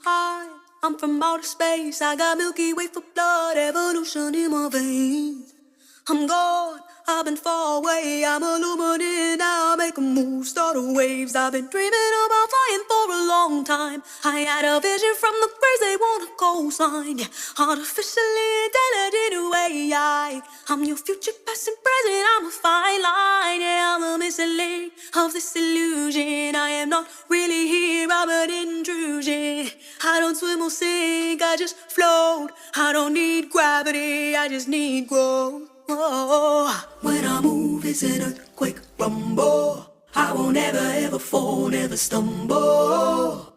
high, I'm from outer space. I got Milky Way for blood, evolution in my veins. I'm God, I've been far away. I'm illuminated now, make a move, start waves. I've been dreaming about flying for a long time. I had a vision from the grace they want a cosign. Yeah, artificially intelligent AI. I'm your future, past and present, I'm a fine line. Yeah, I'm a missing link of this illusion. I am not really here, I'm an intrusion. I don't swim or sink, I just float. I don't need gravity, I just need growth. Oh, when I move, it's an earthquake rumble. I won't ever, ever fall, never stumble.